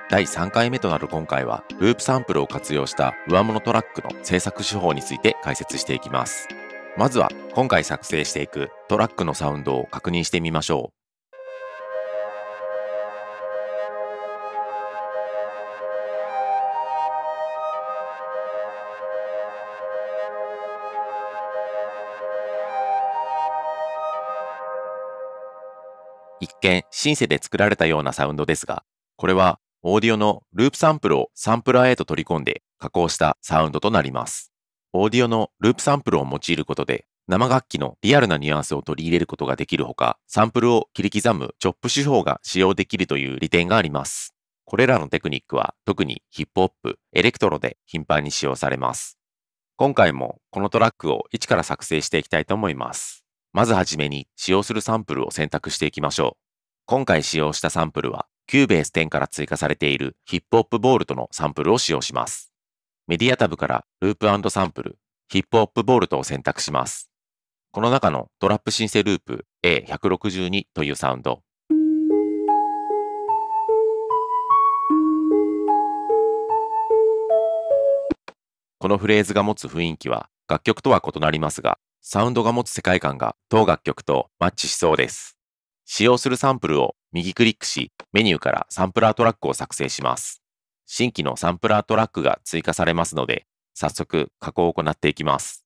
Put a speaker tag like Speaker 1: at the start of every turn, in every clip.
Speaker 1: 第3回目となる今回は、ループサンプルを活用した上物トラックの制作手法について解説していきます。まずは、今回作成していくトラックのサウンドを確認してみましょう。一見シンセで作られたようなサウンドですが、これはオーディオのループサンプルをサンプラーへと取り込んで加工したサウンドとなります。オーディオのループサンプルを用いることで生楽器のリアルなニュアンスを取り入れることができるほか、サンプルを切り刻むチョップ手法が使用できるという利点があります。これらのテクニックは特にヒップホップ、エレクトロで頻繁に使用されます。今回もこのトラックを一から作成していきたいと思います。まずはじめに使用するサンプルを選択していきましょう。今回使用したサンプルは Cubase 10から追加されているヒップホップボールトのサンプルを使用します。メディアタブからループ&サンプル、ヒップホップボールトを選択します。この中のトラップシンセループ A162 というサウンド。このフレーズが持つ雰囲気は楽曲とは異なりますが、サウンドが持つ世界観が当楽曲とマッチしそうです。使用するサンプルを右クリックし、メニューからサンプラートラックを作成します。新規のサンプラートラックが追加されますので、早速加工を行っていきます。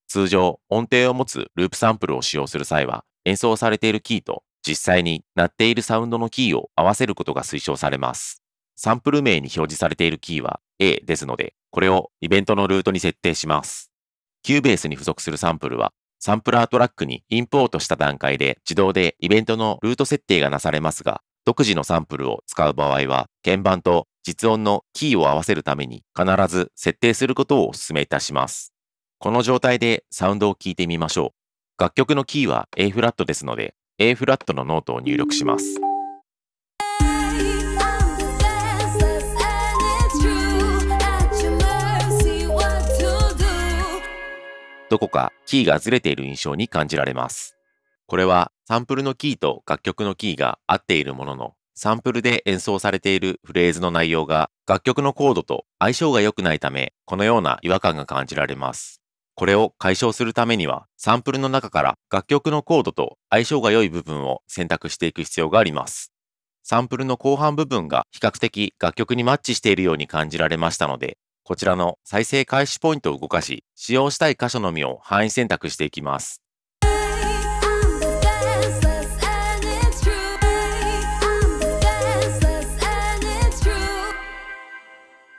Speaker 1: 通常、音程を持つループサンプルを使用する際は、演奏されているキーと実際に鳴っているサウンドのキーを合わせることが推奨されます。サンプル名に表示されているキーは A ですので、これをイベントのルートに設定します。Cubase に付属するサンプルは、サンプラートラックにインポートした段階で自動でイベントのルート設定がなされますが、独自のサンプルを使う場合は、鍵盤と実音のキーを合わせるために必ず設定することをお勧めいたします。この状態でサウンドを聴いてみましょう。楽曲のキーは A フラットですので、A フラットのノートを入力します。どこかキーがずれている印象に感じられます。これはサンプルのキーと楽曲のキーが合っているものの、サンプルで演奏されているフレーズの内容が楽曲のコードと相性が良くないため、このような違和感が感じられます。これを解消するためには、サンプルの中から楽曲のコードと相性が良い部分を選択していく必要があります。サンプルの後半部分が比較的楽曲にマッチしているように感じられましたので、こちらの再生開始ポイントを動かし、使用したい箇所のみを範囲選択していきます。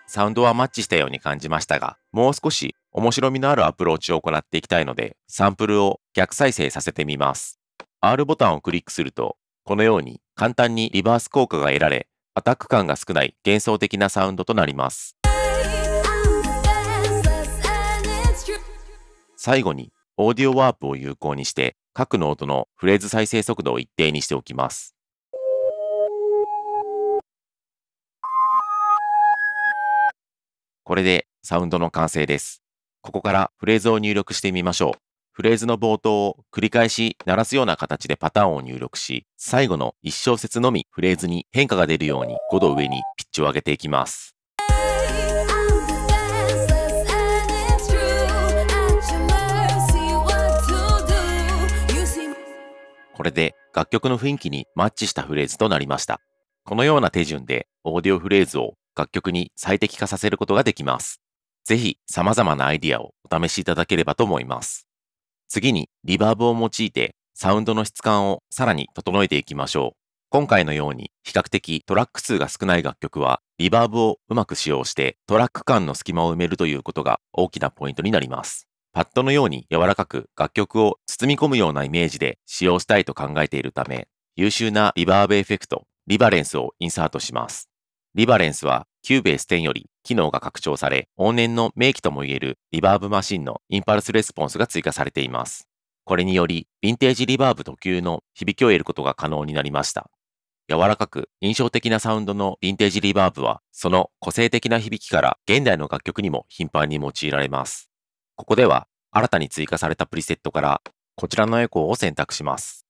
Speaker 1: サウンドはマッチしたように感じましたが、もう少し面白みのあるアプローチを行っていきたいので、サンプルを逆再生させてみます。R ボタンをクリックすると、このように簡単にリバース効果が得られ、アタック感が少ない幻想的なサウンドとなります。最後に、オーディオワープを有効にして、各ノートのフレーズ再生速度を一定にしておきます。これでサウンドの完成です。ここからフレーズを入力してみましょう。フレーズの冒頭を繰り返し鳴らすような形でパターンを入力し、最後の1小節のみフレーズに変化が出るように5度上にピッチを上げていきます。これで楽曲の雰囲気にマッチしたフレーズとなりました。このような手順でオーディオフレーズを楽曲に最適化させることができます。ぜひ様々なアイディアをお試しいただければと思います。次にリバーブを用いてサウンドの質感をさらに整えていきましょう。今回のように比較的トラック数が少ない楽曲はリバーブをうまく使用してトラック間の隙間を埋めるということが大きなポイントになります。パッドのように柔らかく楽曲を包み込むようなイメージで使用したいと考えているため、優秀なリバーブエフェクト、リバレンスをインサートします。リバレンスは Cubase 10より機能が拡張され、往年の名機ともいえるリバーブマシンのインパルスレスポンスが追加されています。これにより、ヴィンテージリバーブ特有の響きを得ることが可能になりました。柔らかく印象的なサウンドのヴィンテージリバーブは、その個性的な響きから現代の楽曲にも頻繁に用いられます。ここでは新たに追加されたプリセットからこちらのエコーを選択します。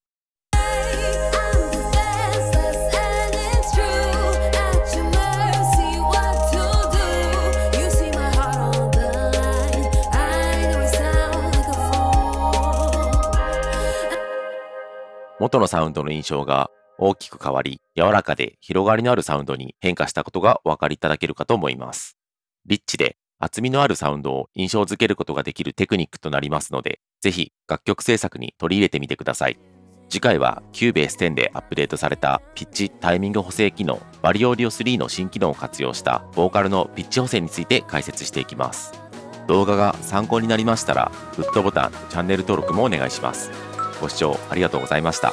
Speaker 1: 元のサウンドの印象が大きく変わり、柔らかで広がりのあるサウンドに変化したことがお分かりいただけるかと思います。リッチで厚みのあるサウンドを印象づけることができるテクニックとなりますので、ぜひ楽曲制作に取り入れてみてください。次回は Cubase 10でアップデートされたピッチタイミング補正機能バリオーディオ3の新機能を活用したボーカルのピッチ補正について解説していきます。動画が参考になりましたらグッドボタン、チャンネル登録もお願いします。ご視聴ありがとうございました。